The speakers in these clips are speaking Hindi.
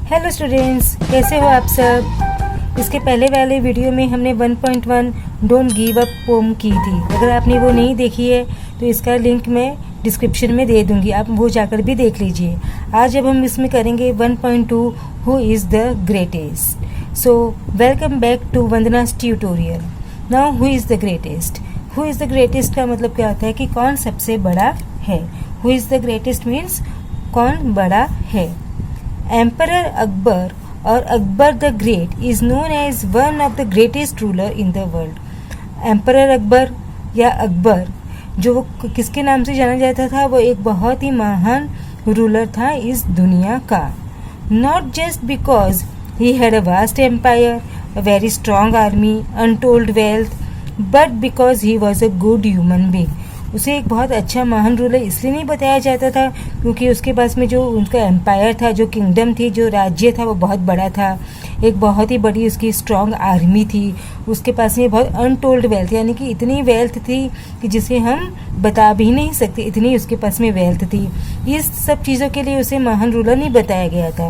हेलो स्टूडेंट्स, कैसे हो आप सब। इसके पहले वाले वीडियो में हमने 1.1 डोंट गिव अप पोम की थी। अगर आपने वो नहीं देखी है तो इसका लिंक मैं डिस्क्रिप्शन में दे दूंगी, आप वो जाकर भी देख लीजिए। आज अब हम इसमें करेंगे 1.2 who is the greatest. So welcome back to Vandana's tutorial. Now who is the greatest. Who is the greatest का मतलब क्या होता है कि कौन सबसे बड़ा है। Who is the greatest means कौन बड़ा है। एम्परर अकबर और Akbar the great is known as one of the greatest ruler in the world. Emperor Akbar या अकबर जो किसके नाम से जाना जाता था, वो एक बहुत ही महान रूलर था इस दुनिया का। Not just because he had a vast empire, a very strong army, untold wealth, but because he was a good human being. उसे एक बहुत अच्छा महान रूलर इसलिए नहीं बताया जाता था क्योंकि उसके पास में जो उनका एम्पायर था, जो किंगडम थी, जो राज्य था, वो बहुत बड़ा था। एक बहुत ही बड़ी उसकी स्ट्रॉन्ग आर्मी थी। उसके पास में बहुत अनटोल्ड वेल्थ, यानी कि इतनी वेल्थ थी कि जिसे हम बता भी नहीं सकते, इतनी उसके पास में वेल्थ थी। इस सब चीज़ों के लिए उसे महान रूलर नहीं बताया गया था।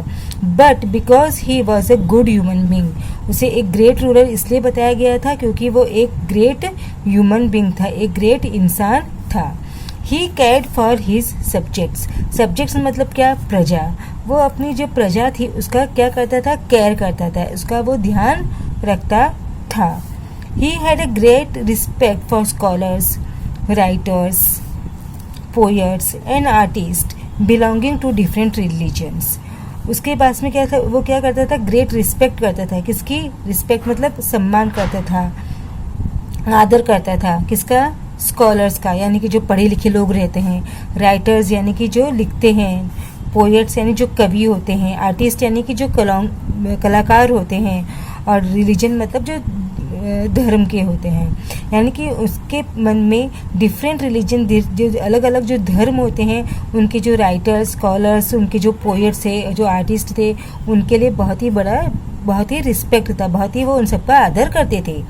But because he was a good human being, उसे एक ग्रेट रूलर इसलिए बताया गया था क्योंकि वो एक ग्रेट ह्यूमन बींग था, एक ग्रेट इंसान था। He cared for his subjects. Subjects मतलब क्या, प्रजा। वो अपनी जो प्रजा थी उसका क्या करता था, केयर करता था, उसका वो ध्यान रखता था। He had a great respect for scholars, writers, poets and artist belonging to different religions. उसके पास में क्या था, वो क्या करता था, ग्रेट रिस्पेक्ट करता था। किसकी रिस्पेक्ट मतलब सम्मान करता था, आदर करता था। किसका, स्कॉलर्स का, यानी कि जो पढ़े लिखे लोग रहते हैं। राइटर्स यानी कि जो लिखते हैं। पोएट्स यानी जो कवि होते हैं। आर्टिस्ट यानी कि जो कलाकार होते हैं। और रिलीजन मतलब जो धर्म के होते हैं, यानी कि उसके मन में डिफरेंट रिलीजन, जो अलग अलग जो धर्म होते हैं, उनके जो राइटर्स, स्कॉलर्स, उनके जो पोएट्स थे, जो आर्टिस्ट थे, उनके लिए बहुत ही रिस्पेक्ट था, बहुत ही वो उन सबका आदर करते थे।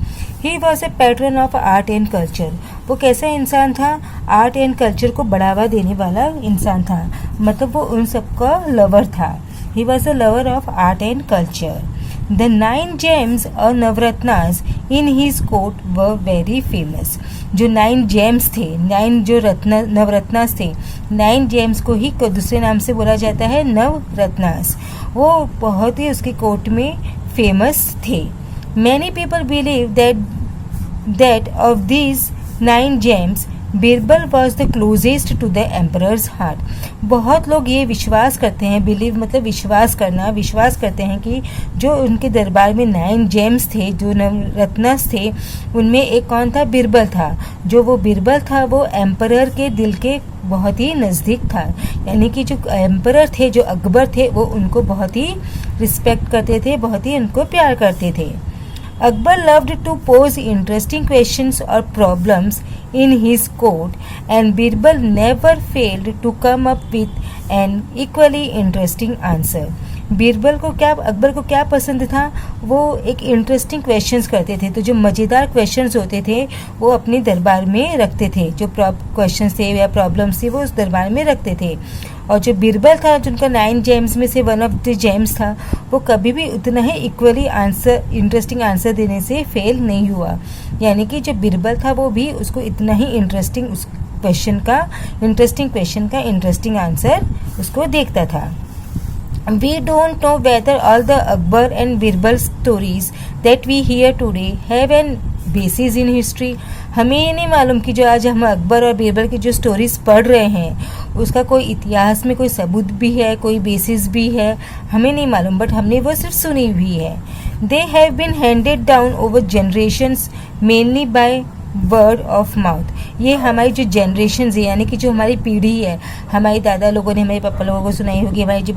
He was a pattern of art and culture. वो कैसा इंसान था, आर्ट एंड कल्चर को बढ़ावा देने वाला इंसान था, मतलब वो उन सबका लवर था। He was a lover of art and culture. The 9 gems और navratnas in his court were very famous. जो 9 gems थे, 9 जो नवरत्नास थे, 9 gems को ही दूसरे नाम से बोला जाता है नवरत्नास। वो बहुत ही उसके कोर्ट में फेमस थे। Many people believe that of these 9 gems Birbal was the closest to the emperor's heart. बहुत लोग ये विश्वास करते हैं, बिलीव मतलब विश्वास करना, विश्वास करते हैं कि जो उनके दरबार में 9 gems थे, जो नवरत्नस थे, उनमें एक कौन था, बीरबल था। जो वो बीरबल था वो एम्परर के दिल के बहुत ही नज़दीक था, यानी कि जो एम्परर थे, जो अकबर थे, वो उनको बहुत ही रिस्पेक्ट करते थे, बहुत ही उनको प्यार करते थे। Akbar loved to pose interesting questions or problems in his court, and Birbal never failed to come up with an equally interesting answer. Birbal को क्या, अकबर को क्या पसंद था, वो एक इंटरेस्टिंग क्वेश्चंस करते थे। तो जो मज़ेदार क्वेश्चंस होते थे वो अपने दरबार में रखते थे। जो क्वेश्चंस थे या प्रॉब्लम्स थी वो उस दरबार में रखते थे। और जो बीरबल था, जिनका 9 gems में से वन ऑफ द जेम्स था, वो कभी भी उतना ही इक्वली इंटरेस्टिंग आंसर देने से फेल नहीं हुआ। यानी कि जो बीरबल था वो भी उसको इतना ही इंटरेस्टिंग क्वेश्चन का इंटरेस्टिंग आंसर उसको देखता था। We don't know whether all the Akbar and Birbal stories that we hear today have an basis in history. हमें ये नहीं मालूम कि जो आज हम अकबर और बीरबल की जो स्टोरीज पढ़ रहे हैं उसका कोई इतिहास में कोई सबूत भी है, कोई बेसिस भी है, हमें नहीं मालूम, बट हमने वो सिर्फ सुनी हुई है। They have been handed down over generations mainly by word of mouth. ये हमारी जो जनरेशन है, यानी कि जो हमारी पीढ़ी है, हमारे दादा लोगों ने हमारे पापा लोगों को सुनाई होगी, हमारे जो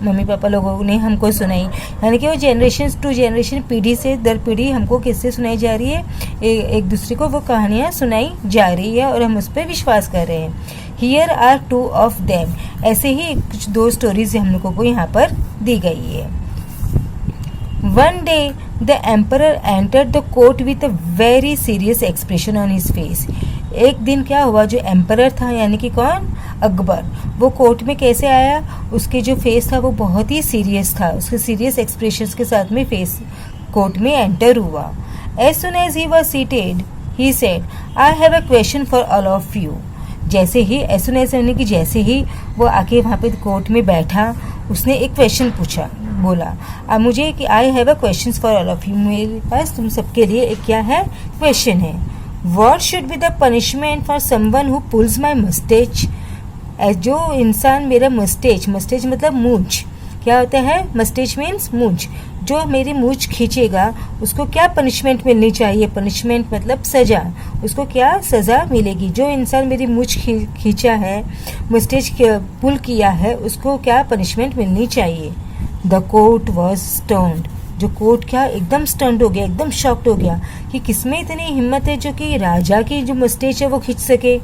मम्मी पापा लोगों ने हमको सुनाई, यानी कि वो जनरेशन टू जनरेशन, पीढ़ी से दर पीढ़ी हमको किससे सुनाई जा रही है, एक दूसरे को वो कहानियाँ सुनाई जा रही है और हम उस पर विश्वास कर रहे हैं। Here are 2 of them. ऐसे ही कुछ 2 स्टोरीज हम लोगों को यहाँ पर दी गई है। One day, the emperor entered the court with a very serious expression on his face. एक दिन क्या हुआ, जो एम्परर था यानी कि कौन, अकबर वो कोर्ट में कैसे आया, उसके जो फेस था वो बहुत ही सीरियस था, उसके सीरियस एक्सप्रेशंस के साथ में फेस कोर्ट में एंटर हुआ। As soon as he was seated he said, I have a question for all of you. जैसे ही एज सुन एज यानी कि जैसे ही वो आके वहाँ पे कोर्ट में बैठा, उसने एक क्वेश्चन पूछा, बोला अब मुझे कि आई have a question for all of you, मेरे पास तुम सबके लिए एक क्या है, क्वेश्चन है। What should be the punishment for someone who pulls my moustache. जो इंसान मेरा मस्टेच मतलब मूंछ, क्या होता है मस्टेच मीन्स मूंछ, जो मेरी मूंछ खींचेगा उसको क्या पनिशमेंट मिलनी चाहिए, पनिशमेंट मतलब सजा, उसको क्या सजा मिलेगी। जो इंसान मेरी मूंछ खींचा है, मस्टेच पुल किया है, उसको क्या पनिशमेंट मिलनी चाहिए। द कोर्ट वॉज स्टर्न्ड, जो कोर्ट क्या एकदम स्टंट हो गया, एकदम शॉक्ड हो गया कि किसमें इतनी हिम्मत है जो कि राजा की जो मस्टेच है वो खींच सके।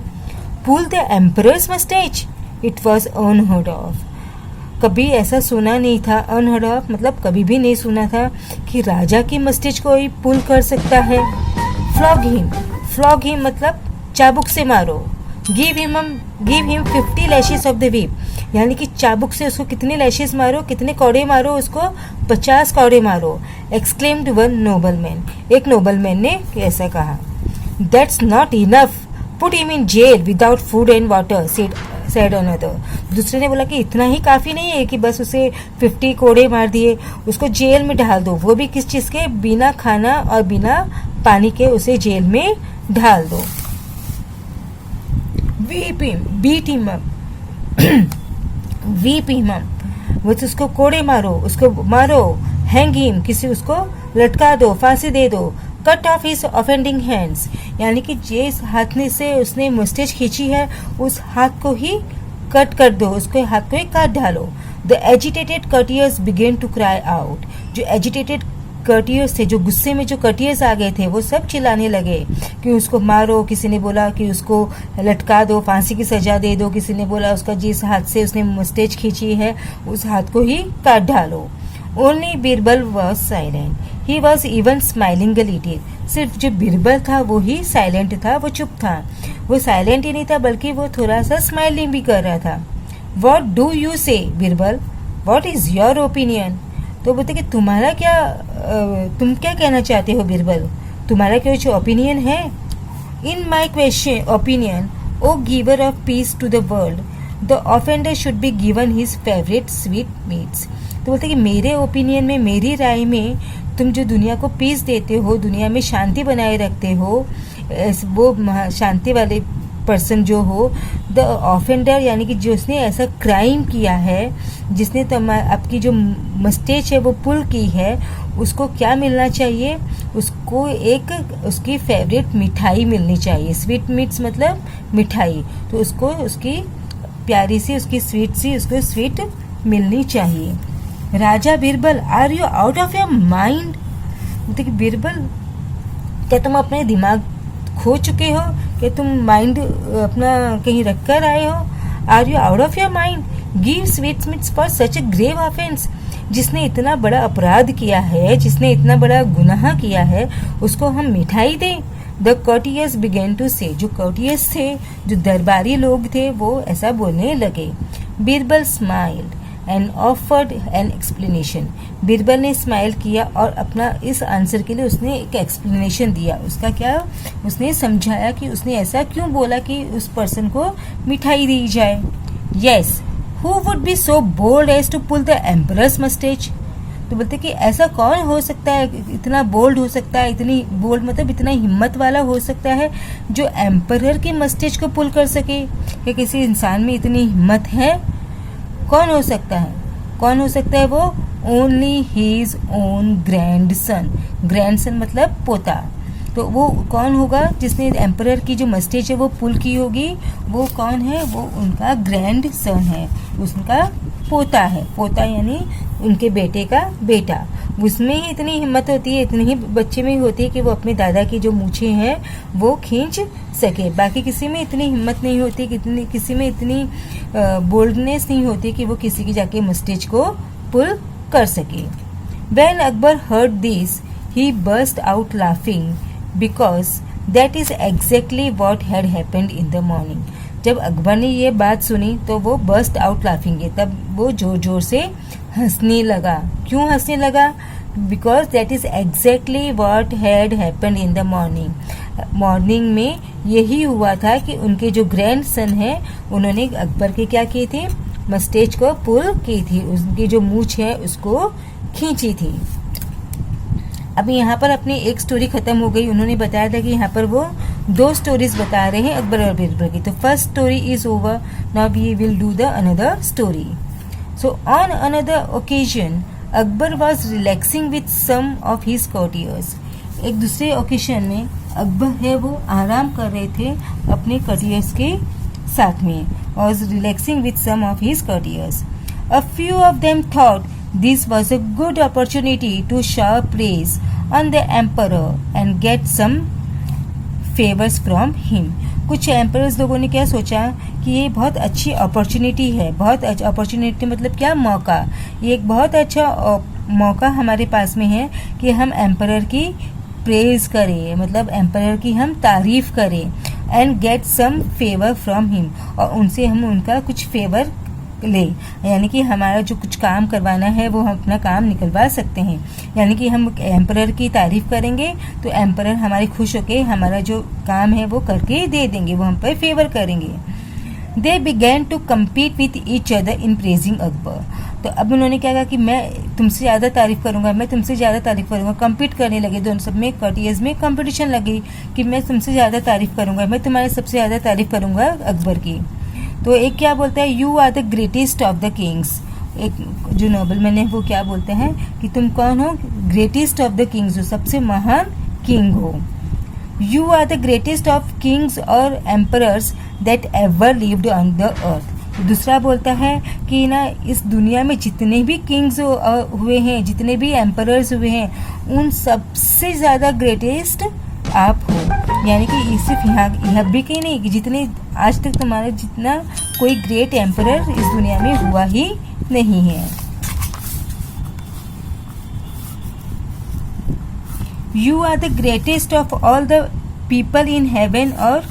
Pull the emperor's moustache, it was unheard of. कभी ऐसा सुना नहीं था, अनहर्ड ऑफ मतलब कभी भी नहीं सुना था कि राजा की मस्टेच कोई पुल कर सकता है। फ्लॉग हिम मतलब चाबुक से मारो। Give him 50 lashes of the whip, यानी कि चाबुक से उसको कितने लैशेस मारो, कितने कौड़े मारो, उसको 50 कौड़े मारो। एक्सक्लेम्ड वन नोबलमैन, एक नोबलमैन ने ऐसा कहा। That's not enough, put him in jail without food and water, said another. दूसरे ने बोला कि इतना ही काफ़ी नहीं है कि बस उसे 50 कोड़े मार दिए, उसको जेल में डाल दो, वो भी किस चीज़ के, बिना खाना और बिना पानी के उसे जेल में डाल दो। बीट हिम वो तो उसको कोड़े मारो, उसको मारो। हैंग हिम, किसी उसको लटका दो, फांसी दे दो। Cut off his offending hands, यानी कि जिस हाथ से उसने मस्टेच खींची है उस हाथ को ही कट कर दो, उसके हाथ को ही काट डालो। The agitated courtiers began to cry out, जो एजिटेटेड कटियर्स थे, जो गुस्से में जो कटियर्स आ गए थे, वो सब चिल्लाने लगे कि उसको मारो। किसी ने बोला कि उसको लटका दो, फांसी की सजा दे दो। किसी ने बोला उसका जिस हाथ से उसने मस्टेच खींची है उस हाथ को ही काट डालो। Only Birbal was silent, he was even smiling a little. सिर्फ जो बीरबल था वो ही साइलेंट था, वो चुप था। वो साइलेंट ही नहीं था बल्कि वो थोड़ा सा स्माइलिंग भी कर रहा था। वॉट डू यू से Birbal, what is your opinion. तो बोलते कि तुम्हारा क्या, तुम क्या कहना चाहते हो बीरबल, तुम्हारा कुछ ओपिनियन है। In my question opinion, O giver of peace to the world, the offender should be given his favourite sweet meats. तो बोलते कि मेरे ओपिनियन में, मेरी राय में, तुम जो दुनिया को पीस देते हो, दुनिया में शांति बनाए रखते हो, वो शांति वाले पर्सन जो हो, द ऑफेंडर यानी कि जिसने ऐसा क्राइम किया है, जिसने आपकी जो मस्टेच है वो पुल की है, उसको क्या मिलना चाहिए, उसको एक उसकी फेवरेट मिठाई मिलनी चाहिए। स्वीट मीट्स मतलब मिठाई, तो उसको उसकी प्यारी सी, उसकी स्वीट सी, उसको स्वीट मिलनी चाहिए। Raja Birbal, are you out of your mind. देखिए बीरबल, क्या तुम अपने दिमाग खो चुके हो, क्या तुम माइंड अपना कहीं रख कर आए हो। Are you out of your mind, give sweetmeats for such a grave offence. जिसने इतना बड़ा अपराध किया है, जिसने इतना बड़ा गुनाह किया है, उसको हम मिठाई दें। द कर्टियस बिगेन टू से, जो कर्टियस थे, जो दरबारी लोग थे, वो ऐसा बोलने लगे। Birbal smiled and offered an explanation. Birbal ने स्माइल किया और अपना इस आंसर के लिए उसने एक एक्सप्लेनेशन दिया। उसका क्या, उसने समझाया कि उसने ऐसा क्यों बोला कि उस पर्सन को मिठाई दी जाए। Yes, who would be so bold as to pull the emperor's moustache. तो बोलते कि ऐसा कौन हो सकता है, इतना बोल्ड हो सकता है, इतनी बोल्ड मतलब इतना हिम्मत वाला हो सकता है जो एम्परर की मस्टेच को पुल कर सके। क्या किसी इंसान में इतनी हिम्मत है? कौन हो सकता है, कौन हो सकता है वो? Only his own grandson. Grandson मतलब पोता। तो वो कौन होगा जिसने एम्परर की जो मस्टेच है वो पुल की होगी? वो कौन है? वो उनका ग्रैंड सन है, उसका पोता है। पोता यानी उनके बेटे का बेटा। उसमें ही इतनी हिम्मत होती है, इतनी ही बच्चे में ही होती है कि वो अपने दादा की जो मूछें हैं वो खींच सके। बाकी किसी में इतनी हिम्मत नहीं होती, किसी में इतनी बोल्डनेस नहीं होती कि वो किसी की जाके मस्टेच को पुल कर सके। When Akbar heard this, he burst out laughing because that is exactly what had happened in the morning. जब अकबर ने ये बात सुनी तो वो बर्स्ट आउट लाफिंग, तब वो जोर जोर से हंसने लगा। क्यों हंसने लगा? Because that is exactly what had happened in the morning में यही हुआ था कि उनके जो ग्रैंड सन है उन्होंने अकबर के क्या किए थे, मस्टेज को पुल की थी, उनकी जो मूछ है उसको खींची थी। अब यहाँ पर अपनी एक स्टोरी खत्म हो गई। उन्होंने बताया था कि यहाँ पर वो 2 स्टोरीज बता रहे हैं अकबर और बीरबल की। तो first story is over, now we will do the another story. So on another occasion Akbar was relaxing with some of his courtiers. एक दूसरे ओकेजन में अकबर है वो आराम कर रहे थे अपने कॉर्टियर्स के साथ में, was relaxing with some of his courtiers. A few of them thought this was a good opportunity to shower praise on the emperor and get some favors from him। कुछ एम्परर्स लोगों ने क्या सोचा कि ये बहुत अच्छी अपॉर्चुनिटी है, बहुत अपॉर्चुनिटी मतलब क्या, मौका, ये एक बहुत अच्छा मौका हमारे पास में है कि हम एम्परर की प्रेज करें, मतलब एम्परर की हम तारीफ करें, and get some favour from him, और उनसे हम उनका कुछ फेवर ले, यानी कि हमारा जो कुछ काम करवाना है वो हम अपना काम निकलवा सकते हैं। यानी कि हम एम्परर की तारीफ करेंगे तो एम्परर हमारे खुश होके हमारा जो काम है वो करके दे देंगे, वो हम पर फेवर करेंगे। They began to compete with each other in praising Akbar. तो अब उन्होंने क्या कहा कि मैं तुमसे ज़्यादा तारीफ करूंगा, मैं तुमसे ज़्यादा तारीफ करूंगा। कम्पीट करने लगे दोनों, सब में कॉर्टियर्स में कंपटीशन लगी कि मैं तुमसे ज़्यादा तारीफ करूंगा, मैं तुम्हारे सबसे ज़्यादा तारीफ करूंगा अकबर की। तो एक क्या बोलता है, you are the greatest of the kings. एक जो नोबलमैन है वो क्या बोलते हैं कि तुम कौन हो, ग्रेटेस्ट ऑफ द किंग्स हो, सबसे महान किंग हो। You are the greatest of kings और emperors that ever lived on the earth. दूसरा बोलता है कि ना इस दुनिया में जितने भी किंग्स हुए हैं, जितने भी एम्परर्स हुए हैं, उन सबसे ज़्यादा ग्रेटेस्ट आप हो। यानी कि सिर्फ यहाँ भी कहीं नहीं कि जितने आज तक तुम्हारा जितना कोई ग्रेट एम्परर इस दुनिया में हुआ ही नहीं है। You are the greatest of all the people in heaven और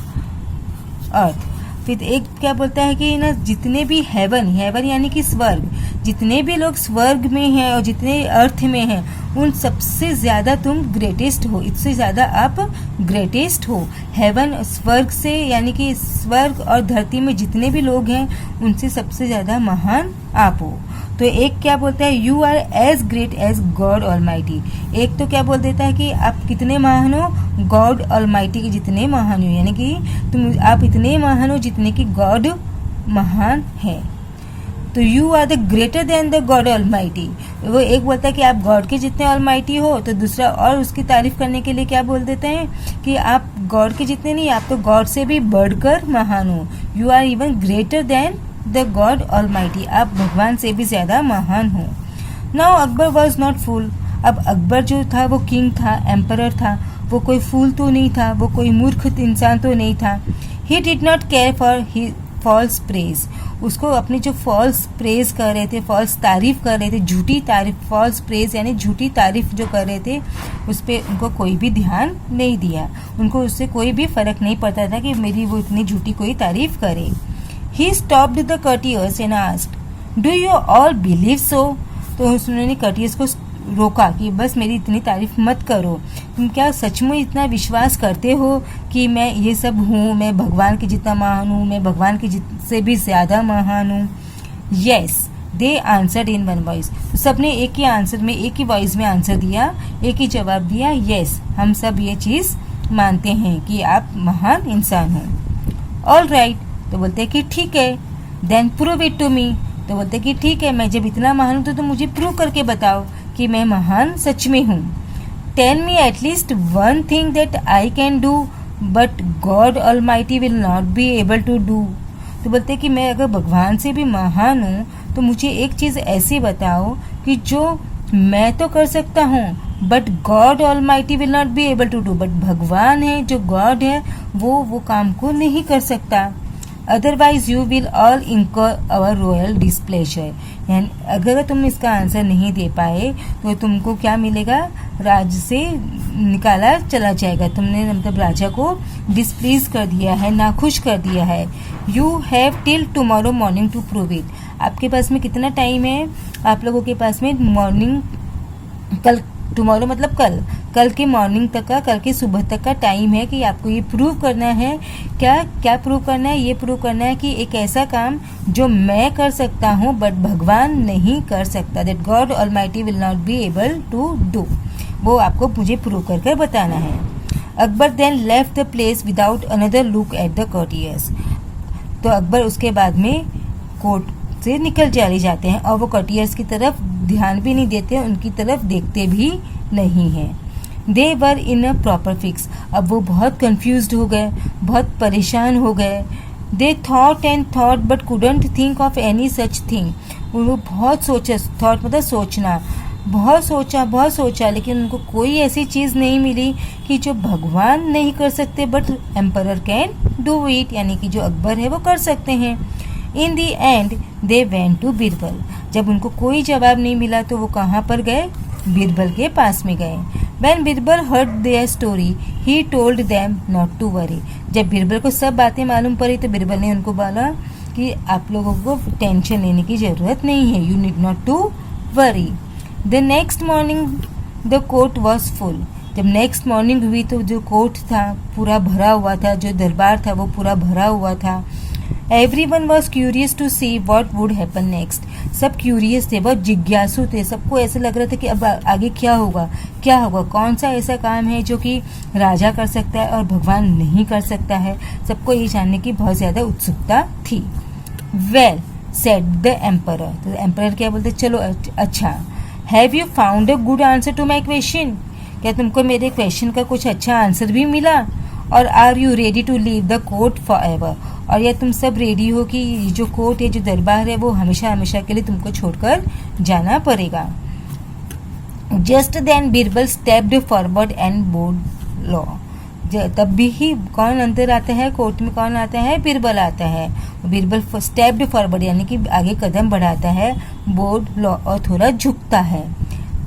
अर्थ। फिर एक क्या बोलता है कि ना जितने भी हेवन यानी कि स्वर्ग, जितने भी लोग स्वर्ग में हैं और जितने अर्थ में हैं, उन सबसे ज़्यादा तुम ग्रेटेस्ट हो, इससे ज़्यादा आप ग्रेटेस्ट हो। हेवन स्वर्ग से, यानी कि स्वर्ग और धरती में जितने भी लोग हैं उनसे सबसे ज़्यादा महान आप हो। तो एक क्या बोलता है, you are as great as God Almighty. एक तो क्या बोल देता है कि आप कितने महान हो, गॉड ऑलमाइटी के जितने महान हो, यानी कि आप इतने महान हो जितने कि गॉड महान है। तो you are the greater than the God Almighty. वो एक बोलता है कि आप गॉड के जितने ऑलमाइटी हो, तो दूसरा और उसकी तारीफ करने के लिए क्या बोल देते हैं कि आप गॉड के जितने नहीं, आप तो गॉड से भी बढ़कर महान हो। You are even greater than the God Almighty, आप भगवान से भी ज्यादा महान हो। Now Akbar was not fool. अब अकबर जो था वो किंग था, एम्परर था, वो कोई फूल तो नहीं था, वो कोई मूर्ख इंसान तो नहीं था। He did not care for he false praise. उसको अपनी जो फॉल्स प्रेज कर रहे थे, फॉल्स तारीफ कर रहे थे, झूठी तारीफ, फॉल्स प्रेज यानी झूठी तारीफ जो कर रहे थे, उस पर उनको कोई भी ध्यान नहीं दिया। उनको उससे कोई भी फर्क नहीं पड़ता था कि मेरी वो इतनी झूठी कोई तारीफ करे। He stopped the courtiers and asked, do you all believe so. तो उन्होंने कॉर्टियर्स को रोका कि बस मेरी इतनी तारीफ मत करो, तुम क्या सच में इतना विश्वास करते हो कि मैं ये सब हूँ, मैं भगवान के जितना महान हूँ, मैं भगवान के से भी ज़्यादा महान हूँ। Yes they answered in one voice. तो सबने एक ही आंसर में, एक ही वॉइस में आंसर दिया, एक ही जवाब दिया, येस हम सब ये चीज़ मानते हैं कि आप महान इंसान हो। ऑल राइट, तो बोलते हैं कि ठीक है, then prove it to me. तो बोलते हैं कि ठीक है, मैं जब इतना महान हूँ तो मुझे प्रूव करके बताओ कि मैं महान सच में हूँ। Tell me at least one thing that I can do but God almighty will not be able to do. तो बोलते कि मैं अगर भगवान से भी महान हूँ तो मुझे एक चीज़ ऐसी बताओ कि जो मैं तो कर सकता हूँ but God almighty will not be able to do, but भगवान है जो गॉड है वो काम को नहीं कर सकता। अदरवाइज यू विल ऑल इंकर अवर रॉयल डिस्प्लेजर। यानी अगर तुम इसका आंसर नहीं दे पाए तो तुमको क्या मिलेगा, राज्य से निकाला चला जाएगा। तुमने मतलब राजा को डिसप्लीज कर दिया है, नाखुश कर दिया है। You have till tomorrow morning to prove it. आपके पास में कितना टाइम है? आप लोगों के पास में मॉर्निंग, कल, टुमारो मतलब कल के मॉर्निंग तक का, कल के सुबह तक का टाइम है कि आपको ये प्रूव करना है। क्या प्रूव करना है? ये प्रूव करना है कि एक ऐसा काम जो मैं कर सकता हूँ बट भगवान नहीं कर सकता, that God almighty will not be able to do, वो आपको मुझे प्रूव करके बताना है। Akbar then left the place without another look at the courtiers. तो अकबर उसके बाद में कोर्ट से निकल चले जाते हैं और वो कॉर्टियर्स की तरफ ध्यान भी नहीं देते, उनकी तरफ देखते भी नहीं हैं। दे वर इन अ प्रॉपर फिक्स। अब वो बहुत कंफ्यूज्ड हो गए, बहुत परेशान हो गए। They thought and thought but couldn't think of any such thing. वो बहुत सोचा, थॉट मतलब सोचना, बहुत सोचा लेकिन उनको कोई ऐसी चीज़ नहीं मिली कि जो भगवान नहीं कर सकते but emperor can do it, यानी कि जो अकबर है वो कर सकते हैं। In the end they went to Birbal. जब उनको कोई जवाब नहीं मिला तो वो कहाँ पर गए? बीरबल के पास में गए। When Birbal heard their story, he told them not to worry. जब बीरबल को सब बातें मालूम पड़ी तो बीरबल ने उनको बोला कि आप लोगों को टेंशन लेने की ज़रूरत नहीं है, you need not to worry. The next morning the court was full. जब नेक्स्ट मॉर्निंग हुई तो जो कोर्ट था पूरा भरा हुआ था, जो दरबार था वो पूरा भरा हुआ था। Everyone was curious to see what would happen next. सब क्यूरियस थे, बहुत जिज्ञासु थे, सबको ऐसा लग रहा था कि अब आगे क्या होगा, कौन सा ऐसा काम है जो कि राजा कर सकता है और भगवान नहीं कर सकता है। सबको ये जानने की बहुत ज़्यादा उत्सुकता थी। Well said the emperor. तो एम्परर क्या बोलते? चलो अच्छा, have you found a good answer to my question. क्या तुमको मेरे क्वेश्चन का कुछ अच्छा आंसर भी मिला? और are you ready to leave the court forever. और या तुम सब रेडी हो कि जो कोर्ट है, जो दरबार है, वो हमेशा हमेशा के लिए तुमको छोड़कर जाना पड़ेगा। Just then Birbal stepped forward and bowed low. तब भी ही कौन अंदर आता है? कोर्ट में कौन आता है? बीरबल आता है। बीरबल स्टेप्ड फॉरवर्ड यानी कि आगे कदम बढ़ाता है, बोर्ड लॉ और थोड़ा झुकता है।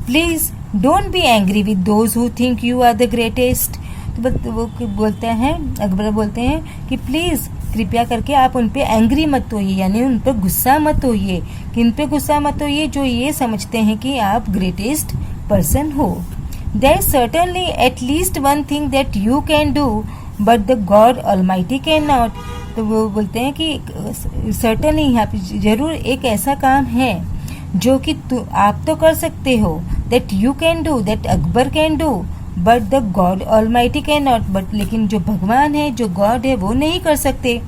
Please don't be angry with those who think you are the greatest. तो वो बोलते हैं, अकबर बोलते हैं कि प्लीज कृपया करके आप उन पे एंग्री मत होइए, यानी उन पर गुस्सा मत होइए। किन पे गुस्सा मत होइए? जो ये समझते हैं कि आप ग्रेटेस्ट पर्सन हो। There certainly at least one thing that you can do but the God Almighty can not. तो वो बोलते हैं कि सर्टेनली यहाँ पे जरूर एक ऐसा काम है जो कि आप तो कर सकते हो, that you can do, that Akbar can do, but the God Almighty can not. But लेकिन जो भगवान है, जो गॉड है, वो नहीं कर सकते।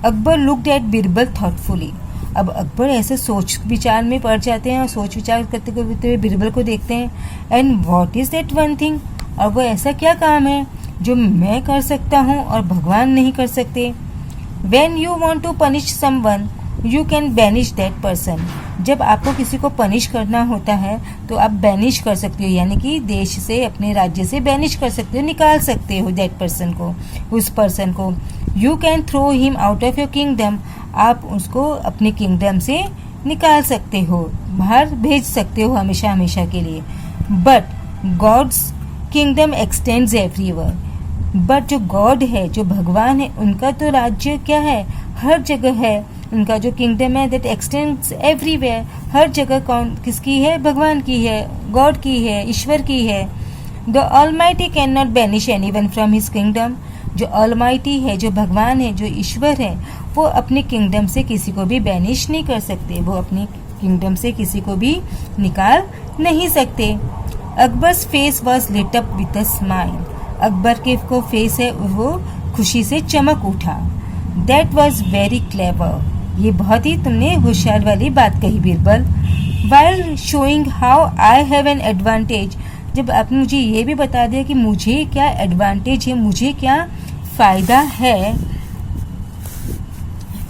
Akbar looked at Birbal thoughtfully. अब अकबर ऐसे सोच विचार में पड़ जाते हैं और सोच विचार करते हुए बीरबल को देखते हैं। And what is that one thing, और वो ऐसा क्या काम है जो मैं कर सकता हूँ और भगवान नहीं कर सकते। When you want to punish someone you can banish that person. जब आपको किसी को पनिश करना होता है तो आप बैनिश कर सकते हो, यानी कि देश से, अपने राज्य से बैनिश कर सकते हो, निकाल सकते हो दैट पर्सन को, उस पर्सन को। You can throw him out of your kingdom. आप उसको अपने किंगडम से निकाल सकते हो, बाहर भेज सकते हो हमेशा हमेशा के लिए। But God's kingdom extends everywhere. But जो गॉड है, जो भगवान है, उनका तो राज्य क्या है? हर जगह है। उनका जो किंगडम है दैट एक्सटेंड्स एवरीवेयर। हर जगह कौन किसकी है? भगवान की है, गॉड की है, ईश्वर की है। The almighty can not banish anyone from his kingdom. जो ऑलमाइटी है, जो भगवान है, जो ईश्वर है, वो अपने किंगडम से किसी को भी बैनिश नहीं कर सकते, वो अपने किंगडम से किसी को भी निकाल नहीं सकते। Akbar's face was lit up with a smile. Akbar के को फेस है वो खुशी से चमक उठा। That was very clever. ये बहुत ही तुमने होशियार वाली बात कही Birbal. While showing how I have an advantage. जब आपने मुझे ये भी बता दिया कि मुझे क्या एडवांटेज है, मुझे क्या फायदा है।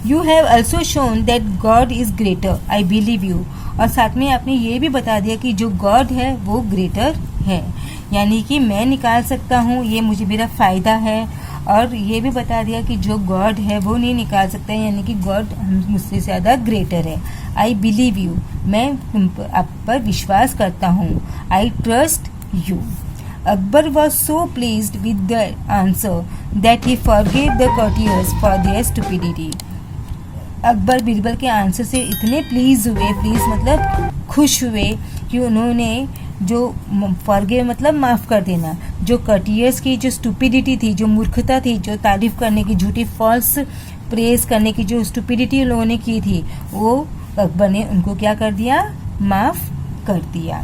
You have also shown that God is greater, I believe you. और साथ में आपने ये भी बता दिया कि जो गॉड है वो ग्रेटर है, यानी कि मैं निकाल सकता हूँ, ये मुझे मेरा फायदा है। और ये भी बता दिया कि जो गॉड है वो नहीं निकाल सकता है, यानी कि गॉड मुझसे ज़्यादा ग्रेटर है। आई बिलीव यू, मैं आप पर विश्वास करता हूँ। I trust you. Akbar was so pleased with the answer that he forgave the courtiers for their stupidity. Akbar Birbal के आंसर से इतने प्लीज़ मतलब खुश हुए कि उन्होंने जो फॉरगिव मतलब माफ़ कर देना, जो कर्टियर्स की जो स्टूपिडिटी थी, जो मूर्खता थी, जो तारीफ़ करने की, झूठी फॉल्स प्रेस करने की जो स्टूपिडिटी लोगों ने की थी, वो अकबर ने उनको क्या कर दिया, माफ़ कर दिया.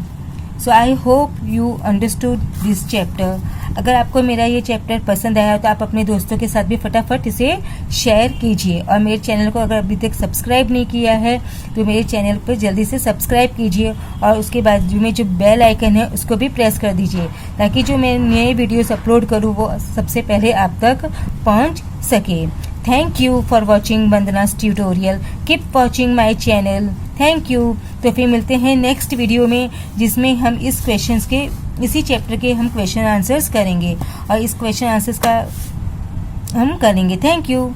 So I hope you understood this chapter. अगर आपको मेरा ये चैप्टर पसंद आया तो आप अपने दोस्तों के साथ भी फटाफट इसे शेयर कीजिए. और मेरे चैनल को अगर अभी तक सब्सक्राइब नहीं किया है तो मेरे चैनल पर जल्दी से सब्सक्राइब कीजिए और उसके बाद में जो बेल आइकन है उसको भी प्रेस कर दीजिए, ताकि जो मैं नए वीडियोस अपलोड करूँ वो सबसे पहले आप तक पहुँच सके. Thank you for watching Vandana's tutorial. Keep watching my channel. Thank you. तो फिर मिलते हैं नेक्स्ट वीडियो में, जिसमें हम इसी चैप्टर के हम क्वेश्चन आंसर्स करेंगे और इस क्वेश्चन आंसर्स का हम करेंगे. Thank you.